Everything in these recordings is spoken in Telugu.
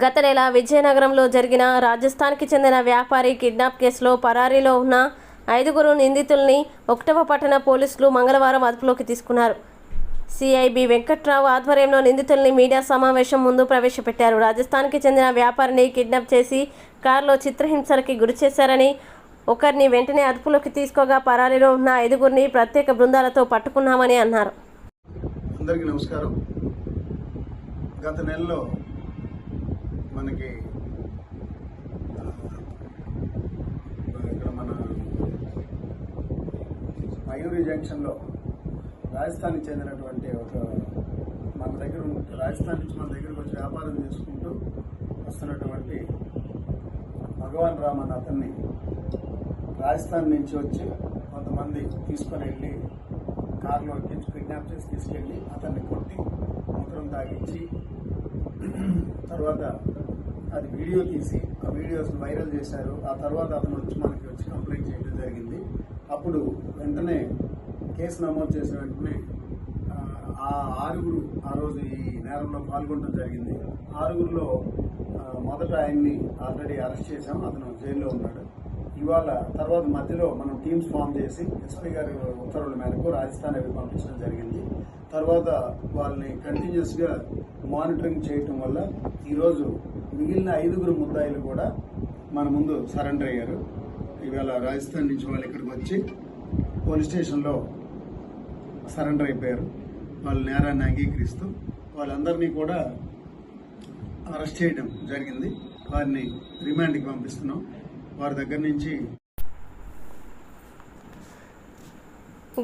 గత నెల విజయనగరంలో జరిగిన రాజస్థాన్కి చెందిన వ్యాపారి కిడ్నాప్ కేసులో పరారీలో ఉన్న 5 నిందితుల్ని 1వ పట్టణ పోలీసులు మంగళవారం అదుపులోకి తీసుకున్నారు. సిఐబి వెంకట్రావు ఆధ్వర్యంలో నిందితుల్ని మీడియా సమావేశం ముందు ప్రవేశపెట్టారు. రాజస్థాన్కి చెందిన వ్యాపారిని కిడ్నాప్ చేసి కారులో చిత్రహింసలకి గురి చేశారని, ఒకరిని వెంటనే అదుపులోకి తీసుకోగా పరారీలో ఉన్న 5 ప్రత్యేక బృందాలతో పట్టుకున్నామని అన్నారు. అందరికీ నమస్కారం. గత నెలలో మనకి ఇక్కడ మన మయూరి జంక్షన్లో రాజస్థాన్కి చెందినటువంటి రాజస్థాన్ నుంచి మన దగ్గరకు వచ్చి వ్యాపారం చేసుకుంటూ వస్తున్నటువంటి భగవాన్ రామ్ అన్న అతన్ని రాజస్థాన్ నుంచి వచ్చి కొంతమంది తీసుకొని వెళ్ళి కారులో ఎక్కించి కిడ్నాప్ చేసి తీసుకెళ్ళి అతన్ని కొట్టి మూత్రం తాగించి తర్వాత అది వీడియో తీసి ఆ వీడియోస్ వైరల్ చేశారు. ఆ తర్వాత అతను మనకి వచ్చి కంప్లైంట్ చేయడం జరిగింది. అప్పుడు వెంటనే కేసు నమోదు చేసిన వెంటనే ఆ 6 ఆ రోజు ఈ నేరంలో పాల్గొనడం జరిగింది. 6లో మొదట ఆయన్ని ఆల్రెడీ అరెస్ట్ చేశాం, అతను జైల్లో ఉన్నాడు. ఇవాళ తర్వాత మధ్యలో మనం టీమ్స్ ఫామ్ చేసి ఎస్పీ గారి ఉత్తర్వుల మేరకు రాజస్థాన్ అవి పంపించడం జరిగింది. తర్వాత వాళ్ళని కంటిన్యూస్గా మానిటరింగ్ చేయటం వల్ల ఈరోజు మిగిలిన 5 ముద్దాయిలు కూడా మన ముందు సరెండర్ అయ్యారు. ఇవాళ రాజస్థాన్ నుంచి వాళ్ళు ఇక్కడికి వచ్చి పోలీస్ స్టేషన్లో సరెండర్ అయిపోయారు. వాళ్ళ నేరాన్ని అంగీకరిస్తూ వాళ్ళందరినీ కూడా అరెస్ట్ చేయడం జరిగింది. వారిని రిమాండ్కి పంపిస్తున్నాం. వారి దగ్గర నుంచి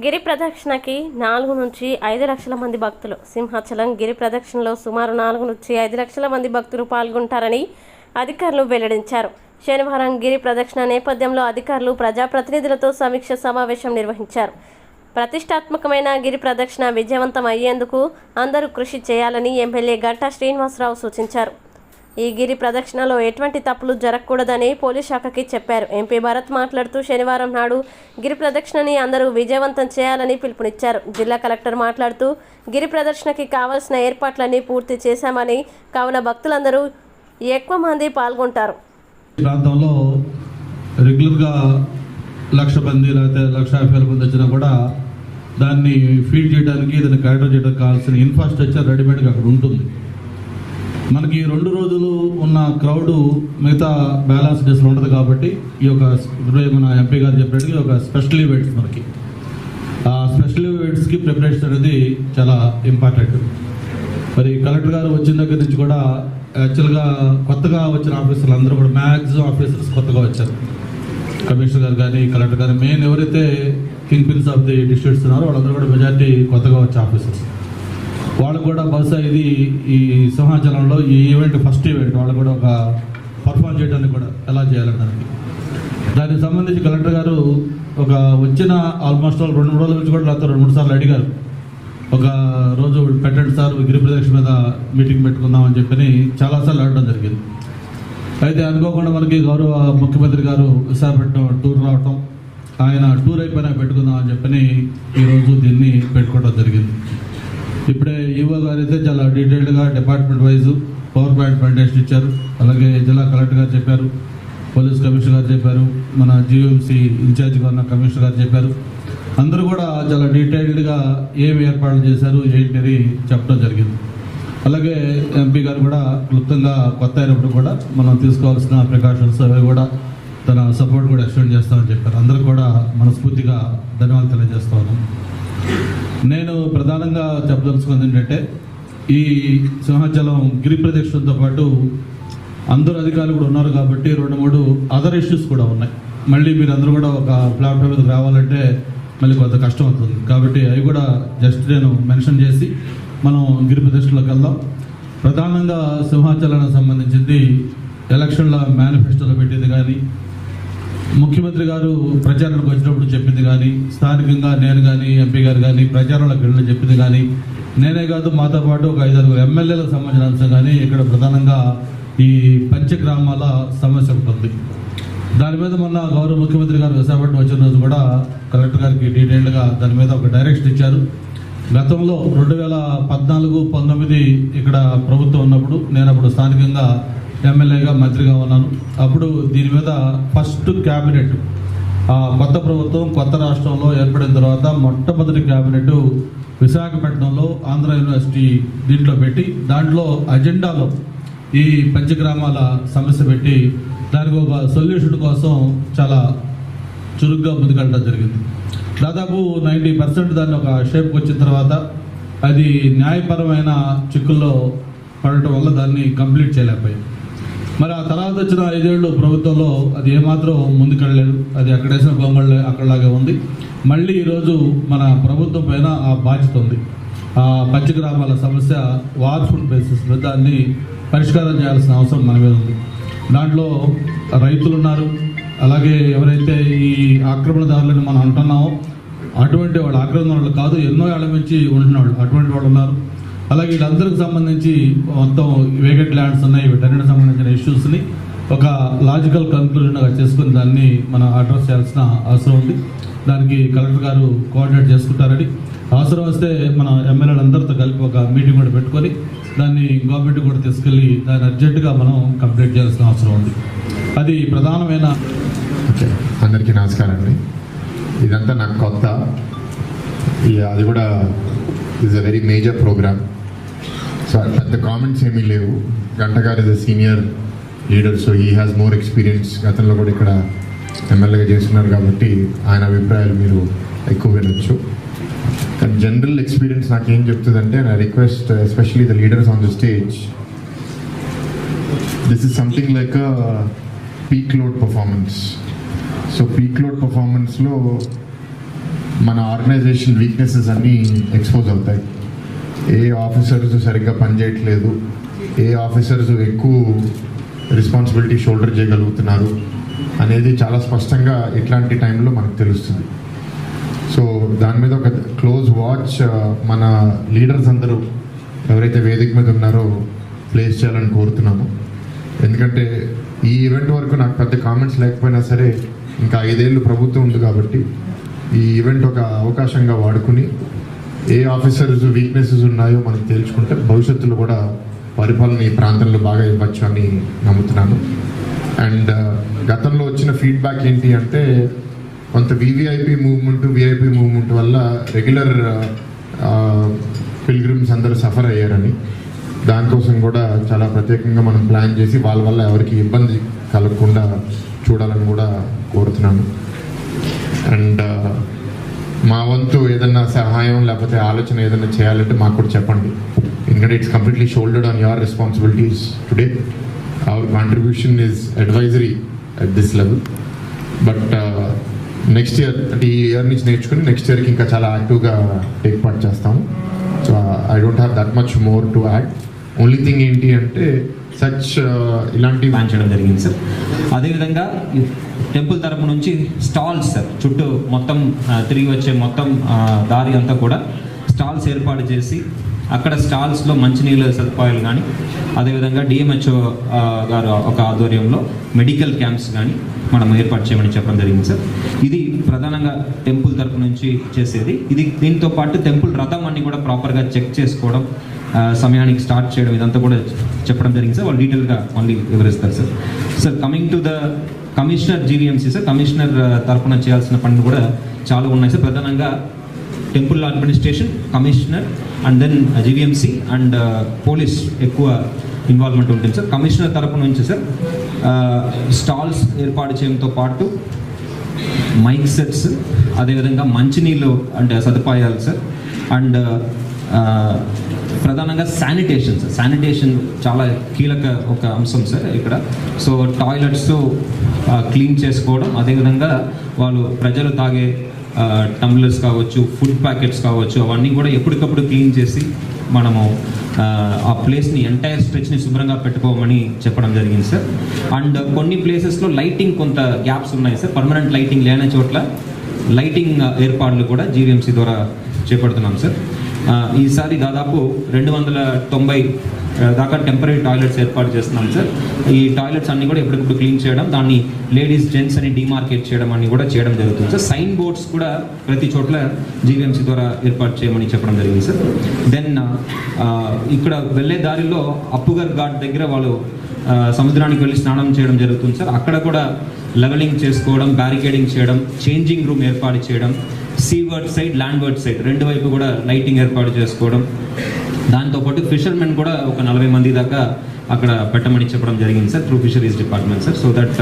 గిరి ప్రదక్షిణకి 4 నుంచి 5 లక్షల మంది భక్తులు. సింహాచలం గిరి ప్రదక్షిణలో సుమారు 4 నుంచి 5 లక్షల మంది భక్తులు పాల్గొంటారని అధికారులు వెల్లడించారు. శనివారం గిరి ప్రదక్షిణ నేపథ్యంలో అధికారులు ప్రజాప్రతినిధులతో సమీక్ష సమావేశం నిర్వహించారు. ప్రతిష్టాత్మకమైన గిరి ప్రదక్షిణ విజయవంతం అయ్యేందుకు అందరూ కృషి చేయాలని ఎమ్మెల్యే గంటా శ్రీనివాసరావు సూచించారు. ఈ గిరి ప్రదక్షిణలో ఎటువంటి తప్పులు జరగకూడదని పోలీస్ శాఖకి చెప్పారు. ఎంపీ భరత్ మాట్లాడుతూ శనివారం నాడు గిరి ప్రదక్షిణని అందరూ విజయవంతం చేయాలని పిలుపునిచ్చారు. జిల్లా కలెక్టర్ మాట్లాడుతూ గిరి ప్రదక్షిణకి కావాల్సిన ఏర్పాట్లన్నీ పూర్తి చేశామని, కావున భక్తులందరూ ఎక్కువ మంది పాల్గొంటారు. ప్రాంతంలో రెగ్యులర్గా 1,00,000 మంది లేకపోతే 1,50,000 మంది వచ్చినా కూడా దాన్ని ఫీడ్ చేయడానికి, దాన్ని క్యాటర్ చేయడానికి కావాల్సిన ఇన్ఫ్రాస్ట్రక్చర్ రెడీమేడ్గా అక్కడ ఉంటుంది. మనకి 2 రోజులు ఉన్న క్రౌడ్ మిగతా బ్యాలెన్స్ డేస్లో ఉంటుంది కాబట్టి ఈ యొక్క మన ఎంపీ గారు చెప్పినట్టుగా ఒక స్పెషల్ ఈవెంట్స్ మనకి ఆ స్పెషల్ ఈవెంట్స్కి ప్రిపరేషన్ అనేది చాలా ఇంపార్టెంట్. మరి కలెక్టర్ గారు వచ్చిన దగ్గర నుంచి కూడా యాక్చువల్గా కొత్తగా వచ్చిన ఆఫీసర్లు అందరూ కూడా మ్యాక్సిమం ఆఫీసర్స్ కొత్తగా వచ్చారు. కమిషనర్ గారు కానీ కలెక్టర్ గారు మెయిన్ ఎవరైతే king pins of the districts ఉన్నారో వాళ్ళందరూ కూడా మెజార్టీ కొత్తగా వచ్చే ఆఫీసర్స్. వాళ్ళు కూడా బహుశా ఇది ఈ సింహాచలంలో ఈ ఈవెంట్ ఫస్ట్ ఈవెంట్ వాళ్ళు కూడా ఒక పర్ఫామ్ చేయడానికి కూడా ఎలా చేయాలనడానికి దానికి సంబంధించి కలెక్టర్ గారు ఒక వచ్చిన ఆల్మోస్ట్ 2-3 రోజుల నుంచి కూడా లేకపోతే 2-3 సార్లు అడిగారు. ఒక రోజు పెట్టండి సార్ గిరి ప్రదక్షిణ మీద మీటింగ్ పెట్టుకుందామని చెప్పని చాలాసార్లు అడగడం జరిగింది. అయితే అనుకోకుండా మనకి గౌరవ ముఖ్యమంత్రి గారు విశాఖపట్నం టూర్ రావటం, ఆయన టూర్ అయిపోయినా పెట్టుకుందామని చెప్పని ఈరోజు దీన్ని పెట్టుకోవడం జరిగింది. ఇప్పుడే ఈవో గారు అయితే చాలా డీటెయిల్డ్గా department wise power point presentation ఇచ్చారు. అలాగే జిల్లా కలెక్టర్ గారు చెప్పారు, పోలీస్ కమిషనర్ గారు చెప్పారు, మన జీఎంసీ ఇన్ఛార్జిగా ఉన్న కమిషనర్ గారు చెప్పారు. అందరూ కూడా చాలా డీటెయిల్డ్గా ఏమి ఏర్పాట్లు చేశారు ఏంటి చెప్పడం జరిగింది. అలాగే ఎంపీ గారు కూడా క్లుప్తంగా కొత్త అయినప్పుడు కూడా మనం తీసుకోవాల్సిన ప్రికాషన్స్ అవి కూడా తన సపోర్ట్ కూడా ఎక్స్టెండ్ చేస్తామని చెప్పారు. అందరూ కూడా మనస్ఫూర్తిగా ధన్యవాదాలు తెలియజేస్తా ఉన్నాం. నేను ప్రధానంగా చెప్పదలుచుకుంది ఏంటంటే ఈ సింహాచలం గిరి ప్రదక్షిణతో పాటు అందరూ అధికారులు కూడా ఉన్నారు కాబట్టి 2-3 అదర్ ఇష్యూస్ కూడా ఉన్నాయి. మళ్ళీ మీరు అందరూ కూడా ఒక ప్లాట్ఫామ్ మీదకి రావాలంటే మళ్ళీ కొంత కష్టం అవుతుంది కాబట్టి అవి కూడా జస్ట్ నేను మెన్షన్ చేసి మనం గిరి ప్రదక్షిణలోకి వెళ్దాం. ప్రధానంగా సింహాచలానికి సంబంధించింది ఎలక్షన్ల మేనిఫెస్టోలో పెట్టింది కానీ, ముఖ్యమంత్రి గారు ప్రచారానికి వచ్చినప్పుడు చెప్పింది కానీ, స్థానికంగా నేను కానీ ఎంపీ గారు కానీ ప్రచారంలోకి వెళ్ళి చెప్పింది కానీ, నేనే కాదు మాతో పాటు ఒక 5-6 ఎమ్మెల్యేలకు సంబంధించిన అంశం కానీ ఇక్కడ ప్రధానంగా ఈ పంచగ్రామాల సమస్య ఉంటుంది. దాని మీద మొన్న గౌరవ ముఖ్యమంత్రి గారు విశాఖపట్నం వచ్చిన రోజు కూడా కలెక్టర్ గారికి డీటెయిల్డ్గా దాని మీద ఒక డైరెక్షన్ ఇచ్చారు. గతంలో 2014-19 ఇక్కడ ప్రభుత్వం ఉన్నప్పుడు నేను అప్పుడు స్థానికంగా ఎమ్మెల్యేగా మంత్రిగా ఉన్నాను. అప్పుడు దీని మీద ఫస్ట్ క్యాబినెట్ కొత్త ప్రభుత్వం కొత్త రాష్ట్రంలో ఏర్పడిన తర్వాత మొట్టమొదటి క్యాబినెట్ విశాఖపట్నంలో ఆంధ్ర యూనివర్సిటీ దీంట్లో పెట్టి దాంట్లో అజెండాలో ఈ పంచగ్రామాల సమస్య పెట్టి దానికి ఒక సొల్యూషన్ కోసం చాలా చురుగ్గా ముందుకెళ్ళడం జరిగింది. దాదాపు 90% దాన్ని ఒక షేప్కి వచ్చిన తర్వాత అది న్యాయపరమైన చిక్కుల్లో పడటం వల్ల దాన్ని కంప్లీట్ చేయలేకపోయింది. మరి ఆ తర్వాత వచ్చిన 5 ఏళ్ళు ప్రభుత్వంలో అది ఏమాత్రం ముందుకెళ్ళలేదు. అది అక్కడేసిన గొంగళ్ళు అక్కడలాగే ఉంది. మళ్ళీ ఈరోజు మన ప్రభుత్వం పైన ఆ బాధ్యత ఉంది. ఆ పంచగ్రామాల సమస్య వార్ఫుల్ బేసిస్ మీద దాన్ని పరిష్కారం చేయాల్సిన అవసరం మన మీద ఉంది. దాంట్లో రైతులు ఉన్నారు, అలాగే ఎవరైతే ఈ ఆక్రమణదారులని మనం అంటున్నామో అటువంటి వాళ్ళు ఆక్రమణదారులు కాదు, ఎన్నో ఏళ్ల నుంచి ఉంటున్నాడు అటువంటి వాళ్ళు ఉన్నారు. అలాగే వీళ్ళందరికి సంబంధించి మొత్తం వేకెంట్ ల్యాండ్స్ ఉన్నాయి, వీటన్నిటికి సంబంధించిన ఇష్యూస్ని ఒక లాజికల్ కన్క్లూజన్గా చేసుకుని దాన్ని మనం అడ్రస్ చేయాల్సిన అవసరం ఉంది. దానికి కలెక్టర్ గారు కోఆర్డినేట్ చేసుకుంటారని, అవసరం వస్తే మన ఎమ్మెల్యేలందరితో కలిపి ఒక మీటింగ్ కూడా పెట్టుకొని దాన్ని గవర్నమెంట్ కూడా తీసుకెళ్ళి దాన్ని అర్జెంటుగా మనం కంప్లీట్ చేయాల్సిన అవసరం ఉంది. అది ప్రధానమైన. ఓకే, అందరికీ నమస్కారం అండి. ఇదంతా నాకు కొత్త, అది కూడా is a very major program. So పెద్ద కామెంట్స్ ఏమీ లేవు. గంట గారు is a senior leader, so he has more experience. గతంలో కూడా ఇక్కడ ఎమ్మెల్యేగా చేస్తున్నారు కాబట్టి ఆయన అభిప్రాయాలు మీరు ఎక్కువ వినొచ్చు. కానీ జనరల్ ఎక్స్పీరియన్స్ నాకేం చెప్తుందంటే, నా request especially the leaders on the stage, this is something like a peak load performance. So peak load పర్ఫార్మెన్స్లో మన ఆర్గనైజేషన్ వీక్నెసెస్ అన్నీ ఎక్స్పోజ్ అవుతాయి. ఏ ఆఫీసర్స్ సరిగ్గా పనిచేయట్లేదు, ఏ ఆఫీసర్స్ ఎక్కువ రెస్పాన్సిబిలిటీ షోల్డర్ చేయగలుగుతున్నారు అనేది చాలా స్పష్టంగా ఇట్లాంటి టైంలో మనకు తెలుస్తుంది. సో దాని మీద ఒక క్లోజ్ వాచ్ మన లీడర్స్ అందరూ ఎవరైతే వేదిక మీద ఉన్నారో ప్లేస్ చేయాలని కోరుతున్నాము. ఎందుకంటే ఈ ఈవెంట్ వరకు నాకు పెద్ద కామెంట్స్ లేకపోయినా సరే ఇంకా 5 ఏళ్ళు ప్రభుత్వం ఉంది కాబట్టి ఈ ఈవెంట్ ఒక అవకాశంగా వాడుకుని ఏ ఆఫీసర్స్ వీక్నెసెస్ ఉన్నాయో మనం తేల్చుకుంటే భవిష్యత్తులో కూడా పరిపాలన ఈ ప్రాంతంలో బాగా ఇవ్వచ్చు అని నమ్ముతున్నాను. అండ్ గతంలో వచ్చిన ఫీడ్బ్యాక్ ఏంటి అంటే, కొంత వివిఐపి మూవ్మెంట్ వల్ల రెగ్యులర్ పిల్గ్రిమ్స్ అందరూ సఫర్ అయ్యారని, దానికోసం కూడా చాలా ప్రత్యేకంగా మనం ప్లాన్ చేసి వాళ్ళ వల్ల ఎవరికి ఇబ్బంది కలగకుండా చూడాలని కూడా కోరుతున్నాను. అండ్ మా వంతు ఏదన్నా సహాయం లేకపోతే ఆలోచన ఏదైనా చేయాలంటే మాకు కూడా చెప్పండి. ఎందుకంటే it's completely shouldered on your responsibilities today. Our contribution is advisory at this level. But next year, అంటే ఈ ఇయర్ నుంచి నేర్చుకుని నెక్స్ట్ ఇయర్కి ఇంకా చాలా యాక్టివ్గా టేక్ పార్ట్ చేస్తాము. So I don't have that much more to add. Only thing ఏంటి అంటే ఇలాంటి ప్లాన్ చేయడం జరిగింది సార్. అదేవిధంగా టెంపుల్ తరపు నుంచి స్టాల్స్ సార్, చుట్టూ మొత్తం తిరిగి వచ్చే మొత్తం దారి అంతా కూడా స్టాల్స్ ఏర్పాటు చేసి అక్కడ స్టాల్స్లో మంచినీళ్ళ సదుపాయాలు కానీ, అదేవిధంగా డిఎంహెచ్ఓ గారు ఒక ఆధ్వర్యంలో మెడికల్ క్యాంప్స్ కానీ మనం ఏర్పాటు చేయమని చెప్పడం జరిగింది సార్. ఇది ప్రధానంగా టెంపుల్ తరపు నుంచి చేసేది. ఇది దీంతో పాటు టెంపుల్ రథం అన్ని కూడా ప్రాపర్గా చెక్ చేసుకోవడం, సమయానికి స్టార్ట్ చేయడం, ఇదంతా కూడా చెప్పడం జరిగింది సార్. వాళ్ళు డీటెయిల్గా మళ్ళీ వివరిస్తారు sir. Sir coming to the commissioner GVMC sir, commissioner తరఫున చేయాల్సిన పనులు కూడా చాలా ఉన్నాయి సార్. ప్రధానంగా temple administration, commissioner and then GVMC and police ఎక్కువ ఇన్వాల్వ్మెంట్ ఉంటుంది సార్. కమిషనర్ తరపు నుంచి సార్ స్టాల్స్ ఏర్పాటు చేయడంతో పాటు మైక్ సెట్స్, అదేవిధంగా మంచినీళ్ళు అంటే సదుపాయాలు సార్. అండ్ ప్రధానంగా శానిటేషన్ చాలా కీలక ఒక అంశం సార్ ఇక్కడ. సో టాయిలెట్స్ క్లీన్ చేసుకోవడం, అదేవిధంగా వాళ్ళు ప్రజలు తాగే టంబ్లర్స్ కావచ్చు, ఫుడ్ ప్యాకెట్స్ కావచ్చు, అవన్నీ కూడా ఎప్పటికప్పుడు క్లీన్ చేసి మనము ఆ ప్లేస్ని ఎంటైర్ స్ట్రెచ్ని శుభ్రంగా పెట్టుకోమని చెప్పడం జరిగింది సార్. అండ్ కొన్ని ప్లేసెస్లో లైటింగ్ కొంత గ్యాప్స్ ఉన్నాయి సార్. పర్మనెంట్ లైటింగ్ లేని చోట్ల లైటింగ్ ఏర్పాట్లు కూడా జీవీఎంసీ ద్వారా చేపడుతున్నాం సార్. ఈసారి దాదాపు 290 దాకా టెంపరీ టాయిలెట్స్ ఏర్పాటు చేస్తున్నాం సార్. ఈ టాయిలెట్స్ అన్ని కూడా ఎప్పటికప్పుడు క్లీన్ చేయడం, దాన్ని లేడీస్ జెంట్స్ అని డిమార్కేట్ చేయడం అన్ని కూడా చేయడం జరుగుతుంది సార్. సైన్ బోర్డ్స్ కూడా ప్రతి చోట్ల జీవీఎంసీ ద్వారా ఏర్పాటు చేయమని చెప్పడం జరిగింది సార్. దెన్ ఇక్కడ వెళ్ళే దారిలో అప్పుగర్ ఘాట్ దగ్గర వాళ్ళు సముద్రానికి వెళ్ళి స్నానం చేయడం జరుగుతుంది సార్. అక్కడ కూడా లెవెలింగ్ చేసుకోవడం, బ్యారికేడింగ్ చేయడం, చేంజింగ్ రూమ్ ఏర్పాటు చేయడం, సీవర్డ్ సైడ్, ల్యాండ్వర్డ్ సైడ్ రెండు వైపు కూడా లైటింగ్ ఏర్పాటు చేసుకోవడం. దాంతోపాటు ఫిషర్మెన్ కూడా ఒక 40 మంది దాకా అక్కడ పెట్టమని చెప్పడం జరిగింది sir through fisheries department sir. So that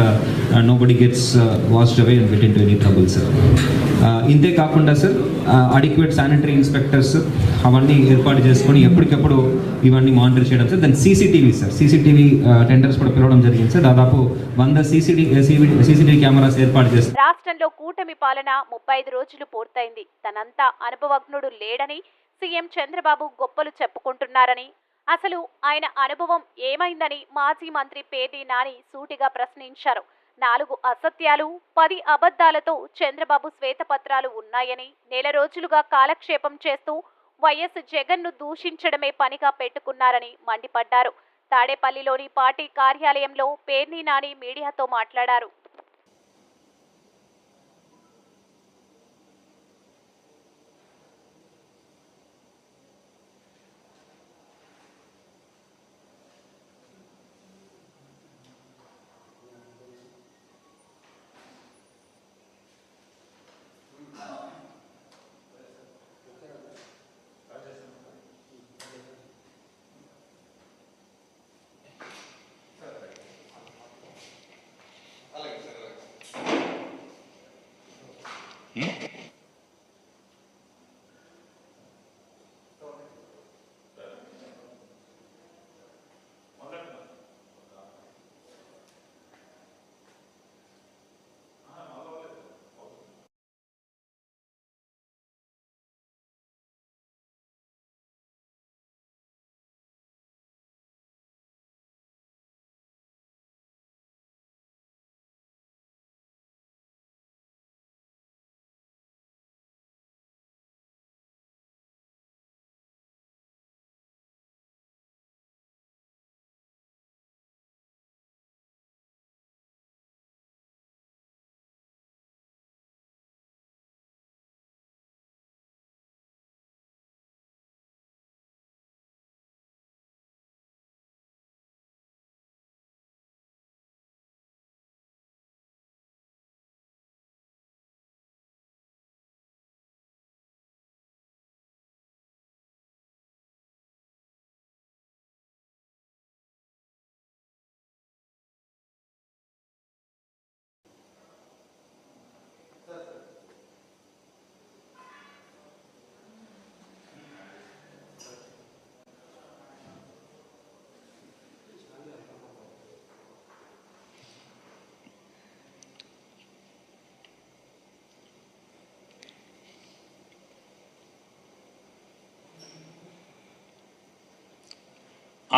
nobody gets washed away and get in to any trouble sir. ఇంతే కాకుండా సార్ అడిక్వేట్ శానిటరీ ఇన్స్పెక్టర్స్ అవన్నీ ఏర్పాటు చేసుకొని ఎప్పటికప్పుడు ఇవన్నీ మానిటర్ చేయడం సార్. దాని సీసీటీవీ సార్, సీసీటీవీ టెండర్స్ కూడా పిలవడం జరిగింది సార్. దాదాపు 100 సీసీటీవీ కెమెరాస్ ఏర్పాటు చేస్తారు. రాష్ట్రంలో కూటమి పాలన 35 రోజులు పూర్తయింది. తనంతా అనుభవజ్ఞుడు లేడని సీఎం చంద్రబాబు గొప్పలు చెప్పుకుంటున్నారని, అసలు ఆయన అనుభవం ఏమైందని మాజీ మంత్రి పేర్ని నాని సూటిగా ప్రశ్నించారు. 4 అసత్యాలు 10 అబద్ధాలతో చంద్రబాబు శ్వేతపత్రాలు ఉన్నాయని, నెల రోజులుగా కాలక్షేపం చేస్తూ వైఎస్ జగన్ను దూషించడమే పనిగా పెట్టుకున్నారని మండిపడ్డారు. తాడేపల్లిలోని పార్టీ కార్యాలయంలో పేర్ని నాని మీడియాతో మాట్లాడారు.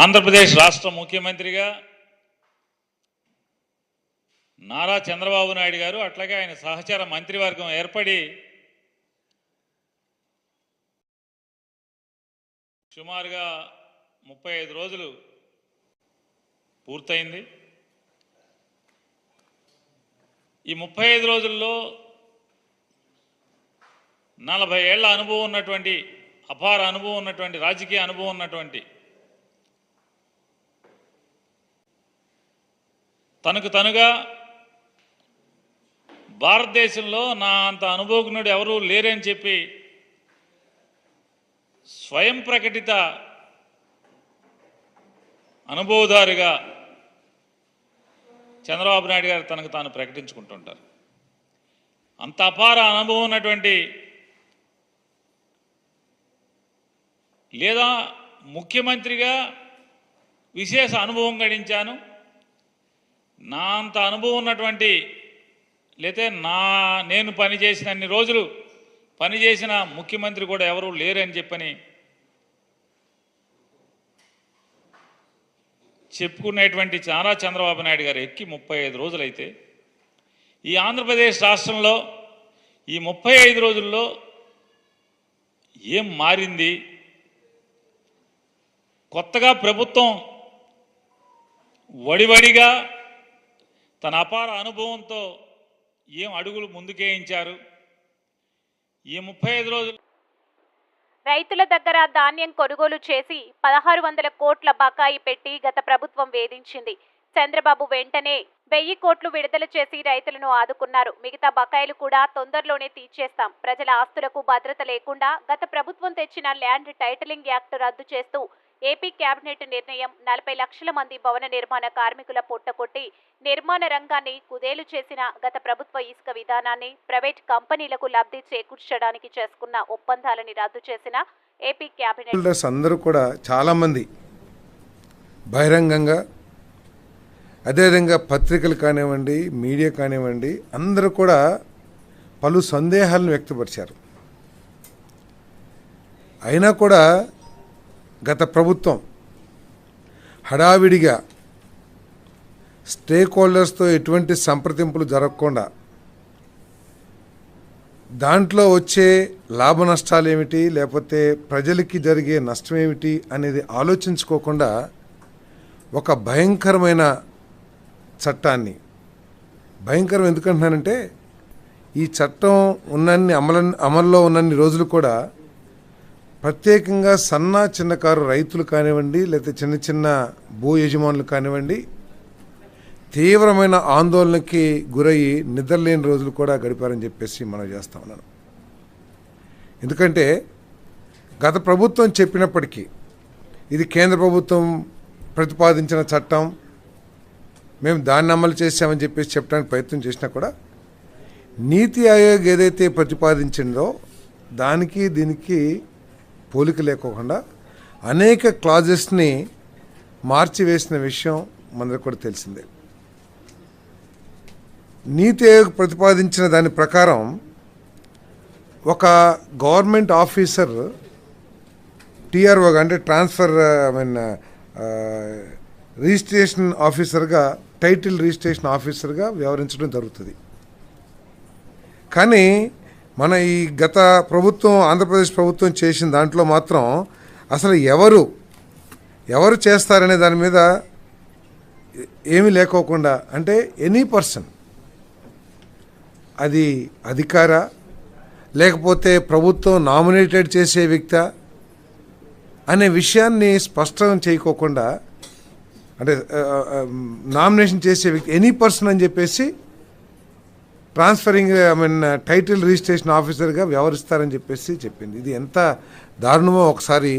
ఆంధ్రప్రదేశ్ రాష్ట్ర ముఖ్యమంత్రిగా నారా చంద్రబాబు నాయుడు గారు అట్లాగే ఆయన సహచర మంత్రివర్గం ఏర్పడి సుమారుగా 35 రోజులు పూర్తయింది. ఈ 35 రోజుల్లో 40 ఏళ్ల అనుభవం ఉన్నటువంటి, అపార అనుభవం ఉన్నటువంటి, రాజకీయ అనుభవం ఉన్నటువంటి, తనకు తనుగా భారతదేశంలో నా అంత అనుభవజ్ఞుడు ఎవరూ లేరని చెప్పి స్వయం ప్రకటిత అనుభవదారుగా చంద్రబాబు నాయుడు గారు తనకు తాను ప్రకటించుకుంటుంటారు. అంత అపార అనుభవం ఉన్నటువంటి, లేదా ముఖ్యమంత్రిగా విశేష అనుభవం గడించాను, నా అంత అనుభవం ఉన్నటువంటి, లేతే నేను పనిచేసిన అన్ని రోజులు పనిచేసిన ముఖ్యమంత్రి కూడా ఎవరూ లేరని చెప్పని చెప్పుకునేటువంటి నారా చంద్రబాబు నాయుడు గారు ఎక్కి 35 రోజులైతే, ఈ ఆంధ్రప్రదేశ్ రాష్ట్రంలో ఈ 35 రోజుల్లో ఏం మారింది? కొత్తగా ప్రభుత్వం వడివడిగా తన అపార అనుభవంతో ఏం అడుగులు ముందుకేయించారు? ఈ 35 రోజులు రైతుల దగ్గర ధాన్యం కొనుగోలు చేసి 1600 కోట్ల బకాయి పెట్టి గత ప్రభుత్వం వేధించింది. చంద్రబాబు వెంటనే 1000 కోట్లు విడుదల చేసి రైతులను ఆదుకున్నారు. మిగతా బకాయిలు కూడా తొందరలోనే తీర్చేస్తాం. ప్రజల ఆస్తులకు భద్రత లేకుండా గత ప్రభుత్వం తెచ్చిన ల్యాండ్ టైటిలింగ్ యాక్ట్ రద్దు చేస్తూ ఏపీ కేబినెట్ నిర్ణయం 40 లక్షల మంది భవన నిర్మాణ కార్మికుల పొట్టకొట్టి నిర్మాణ రంగాన్ని కుదేలు చేసిన గత ప్రభుత్వ ఇసుక విధానాన్ని ప్రైవేట్ కంపెనీలకు లబ్ధి చేకూర్చడానికి చేసుకున్న ఒప్పందాలని రద్దు చేసిన ఏపీ కేబినెట్ అందరూ కూడా చాలామంది బహిరంగంగా, అదేవిధంగా పత్రికలు కానివ్వండి, మీడియా కానివ్వండి, అందరూ కూడా పలు సందేహాలను వ్యక్తపరిచారు. అయినా కూడా గత ప్రభుత్వం హడావిడిగా స్టేక్ హోల్డర్స్తో ఎటువంటి సంప్రదింపులు జరగకుండా దాంట్లో వచ్చే లాభ నష్టాలు ఏమిటి, లేకపోతే ప్రజలకి జరిగే నష్టం ఏమిటి అనేది ఆలోచించుకోకుండా ఒక భయంకరమైన చట్టాన్ని, భయంకరం ఎందుకంటున్నానంటే ఈ చట్టం ఉన్నన్ని అమల్లో ఉన్నన్ని రోజులు కూడా ప్రత్యేకంగా చిన్నకారు రైతులు కానివ్వండి, లేకపోతే చిన్న చిన్న భూ యజమానులు కానివ్వండి, తీవ్రమైన ఆందోళనకి గురయ్యి నిద్రలేని రోజులు కూడా గడిపారని చెప్పేసి మనం చేస్తా ఉన్నాను. ఎందుకంటే గత ప్రభుత్వం చెప్పినప్పటికీ ఇది కేంద్ర ప్రభుత్వం ప్రతిపాదించిన చట్టం, మేము దాన్ని అమలు చేశామని చెప్పేసి చెప్పడానికి ప్రయత్నం చేసినా కూడా నీతి ఆయోగ్ ఏదైతే ప్రతిపాదించిందో దానికి దీనికి పోలిక లేకోకుండా అనేక క్లాజెస్ని మార్చివేసిన విషయం మనకు కూడా తెలిసిందే. నీతి ఆయోగ్ ప్రతిపాదించిన దాని ప్రకారం ఒక గవర్నమెంట్ ఆఫీసర్ టీఆర్ఓ అంటే ట్రాన్స్ఫర్ రిజిస్ట్రేషన్ ఆఫీసర్గా, టైటిల్ రిజిస్ట్రేషన్ ఆఫీసర్గా వ్యవహరించడం జరుగుతుంది. కానీ మన ఈ గత ప్రభుత్వం, ఆంధ్రప్రదేశ్ ప్రభుత్వం చేసిన దాంట్లో మాత్రం అసలు ఎవరు చేస్తారనే దాని మీద ఏమీ లేకోకుండా, అంటే ఎనీ పర్సన్, అది అధికార లేకపోతే ప్రభుత్వం నామినేటెడ్ చేసే వ్యక్తి అనే విషయాన్ని స్పష్టం చేయకోకుండా, అంటే నామినేషన్ చేసే వ్యక్తి ఎనీ పర్సన్ అని చెప్పేసి ట్రాన్స్ఫరింగ్ టైటిల్ రిజిస్ట్రేషన్ ఆఫీసర్గా వ్యవహరిస్తారని చెప్పేసి చెప్పింది. ఇది ఎంత దారుణమో ఒకసారి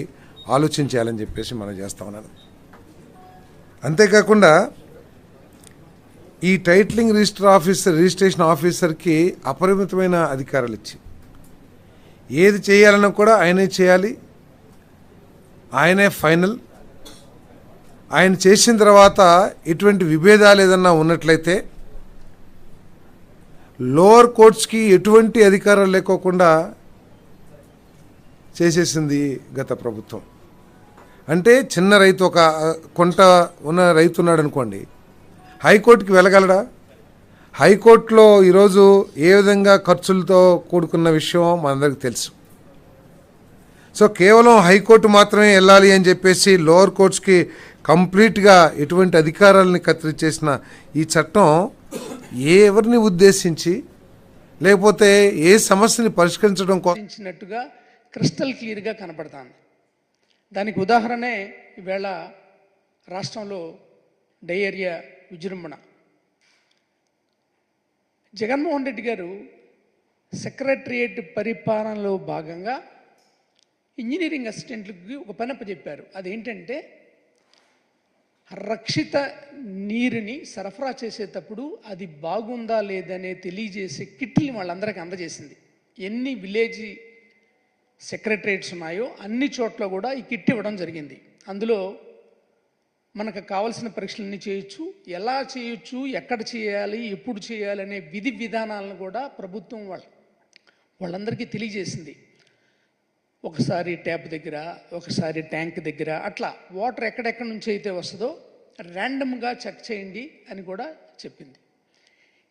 ఆలోచించాలని చెప్పేసి మనం చేస్తా ఉన్నాను. అంతేకాకుండా ఈ టైటిలింగ్ రిజిస్ట్రేషన్ ఆఫీసర్కి అపరిమితమైన అధికారాలు ఇచ్చి ఏది చేయాలన్నా కూడా ఆయనే చేయాలి, ఆయనే ఫైనల్. ఆయన చేసిన తర్వాత ఎటువంటి విభేదాలు ఏదన్నా ఉన్నట్లయితే లోవర్ కోర్ట్స్కి ఎటువంటి అధికారాలు లేకోకుండా చేసేసింది గత ప్రభుత్వం. అంటే చిన్న రైతు, ఒక కొంట ఉన్న రైతు ఉన్నాడు అనుకోండి, హైకోర్టుకి వెళ్ళగలడా? హైకోర్టులో ఈరోజు ఏ విధంగా ఖర్చులతో కూడుకున్న విషయం మనందరికీ తెలుసు. సో కేవలం హైకోర్టు మాత్రమే వెళ్ళాలి అని చెప్పేసి లోవర్ కోర్ట్స్కి కంప్లీట్గా ఎటువంటి అధికారాలని కత్తిరించేసిన ఈ చట్టం ఎవరిని ఉద్దేశించి, లేకపోతే ఏ సమస్యని పరిష్కరించడం కోరించినట్టుగా క్రిస్టల్ క్లియర్గా కనపడుతుంది. దానికి ఉదాహరణే ఈవేళ రాష్ట్రంలో డయేరియా విజృంభణ. జగన్మోహన్ రెడ్డి గారు సెక్రటరియేట్ పరిపాలనలో భాగంగా ఇంజనీరింగ్ అసిస్టెంట్లకి ఒక పని అప్పచెప్పారు. అదేంటంటే రక్షిత నీరుని సరఫరా చేసేటప్పుడు అది బాగుందా లేదనే తెలియజేసే కిట్ని వాళ్ళందరికీ అందజేసింది. ఎన్ని విలేజ్ సెక్రటరేట్స్ ఉన్నాయో అన్ని చోట్ల కూడా ఈ కిట్ ఇవ్వడం జరిగింది. అందులో మనకు కావాల్సిన పరీక్షలన్నీ చేయొచ్చు, ఎలా చేయొచ్చు, ఎక్కడ చేయాలి, ఎప్పుడు చేయాలి అనే విధి విధానాలను కూడా ప్రభుత్వం వాళ్ళందరికీ తెలియజేసింది. ఒకసారి ట్యాప్ దగ్గర, ఒకసారి ట్యాంక్ దగ్గర, అట్లా వాటర్ ఎక్కడెక్కడి నుంచి అయితే వస్తుందో ర్యాండమ్గా చెక్ చేయండి అని కూడా చెప్పింది.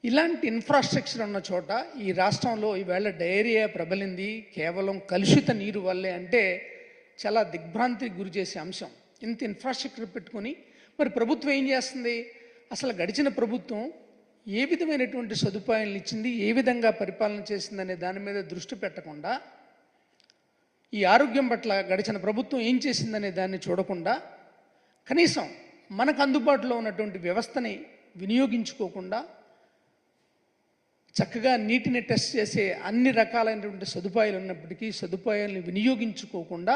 ఇలాంటి ఇన్ఫ్రాస్ట్రక్చర్ ఉన్న చోట ఈ రాష్ట్రంలో ఈవేళ డయేరియా ప్రబలింది కేవలం కలుషిత నీరు వల్లే అంటే చాలా దిగ్భ్రాంతికి గురి చేసే అంశం. ఇంత ఇన్ఫ్రాస్ట్రక్చర్ పెట్టుకొని మరి ప్రభుత్వం ఏం చేస్తుంది? అసలు గడిచిన ప్రభుత్వం ఏ విధమైనటువంటి సదుపాయాలను ఇచ్చింది, ఏ విధంగా పరిపాలన చేసిందనే దాని మీద దృష్టి పెట్టకుండా, ఈ ఆరోగ్యం పట్ల గడిచిన ప్రభుత్వం ఏం చేసిందనే దాన్ని చూడకుండా, కనీసం మనకు అందుబాటులో ఉన్నటువంటి వ్యవస్థని వినియోగించుకోకుండా చక్కగా నీటిని టెస్ట్ చేసే అన్ని రకాలైనటువంటి సదుపాయాలు ఉన్నప్పటికీ సదుపాయాలను వినియోగించుకోకుండా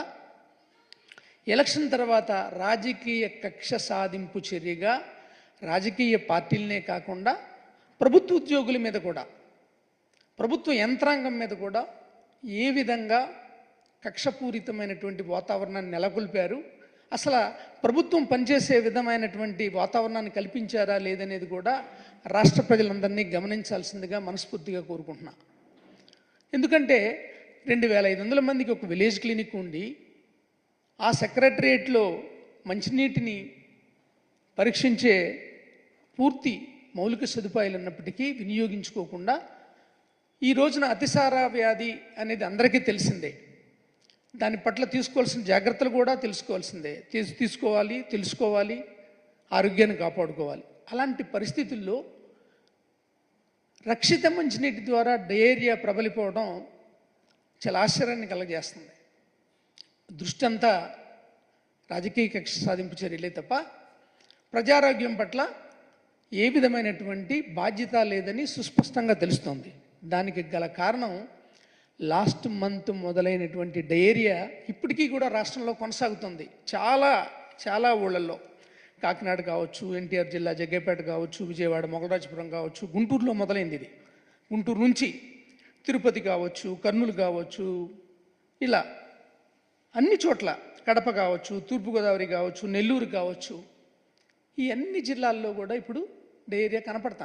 ఎలక్షన్ తర్వాత రాజకీయ కక్ష సాధింపు చర్యగా రాజకీయ పార్టీలనే కాకుండా ప్రభుత్వ ఉద్యోగుల మీద కూడా, ప్రభుత్వ యంత్రాంగం మీద కూడా ఏ విధంగా కక్షపూరితమైనటువంటి వాతావరణాన్ని నెలకొల్పారు, అసలు ప్రభుత్వం పనిచేసే విధమైనటువంటి వాతావరణాన్ని కల్పించారా లేదనేది కూడా రాష్ట్ర ప్రజలందరినీ గమనించాల్సిందిగా మనస్ఫూర్తిగా కోరుకుంటున్నా. ఎందుకంటే 2500 మందికి ఒక విలేజ్ క్లినిక్ ఉండి ఆ సెక్రటరియేట్లో మంచినీటిని పరీక్షించే పూర్తి మౌలిక సదుపాయాలు ఉన్నప్పటికీ వినియోగించుకోకుండా ఈ రోజున అతిసార వ్యాధి అనేది అందరికీ తెలిసిందే. దాని పట్ల తీసుకోవాల్సిన జాగ్రత్తలు కూడా తెలుసుకోవాలి, ఆరోగ్యాన్ని కాపాడుకోవాలి. అలాంటి పరిస్థితుల్లో రక్షిత మంచినీటి ద్వారా డయేరియా ప్రబలిపోవడం చాలా ఆశ్చర్యాన్ని కలగజేస్తుంది. దృష్టి అంతా రాజకీయ కక్ష సాధింపు చర్యలే తప్ప ప్రజారోగ్యం పట్ల ఏ విధమైనటువంటి బాధ్యత లేదని సుస్పష్టంగా తెలుస్తోంది. దానికి గల కారణం లాస్ట్ మంత్ మొదలైనటువంటి డయేరియా ఇప్పటికీ కూడా రాష్ట్రంలో కొనసాగుతుంది. చాలా ఊళ్ళల్లో, కాకినాడ కావచ్చు, ఎన్టీఆర్ జిల్లా జగ్గైపేట కావచ్చు, విజయవాడ మొగలరాజపురం కావచ్చు, గుంటూరులో మొదలైంది ఇది. గుంటూరు నుంచి తిరుపతి కావచ్చు, కర్నూలు కావచ్చు, ఇలా అన్ని చోట్ల, కడప కావచ్చు, తూర్పుగోదావరి కావచ్చు, నెల్లూరు కావచ్చు, ఈ అన్ని జిల్లాల్లో కూడా ఇప్పుడు డయేరియా కనపడతాను.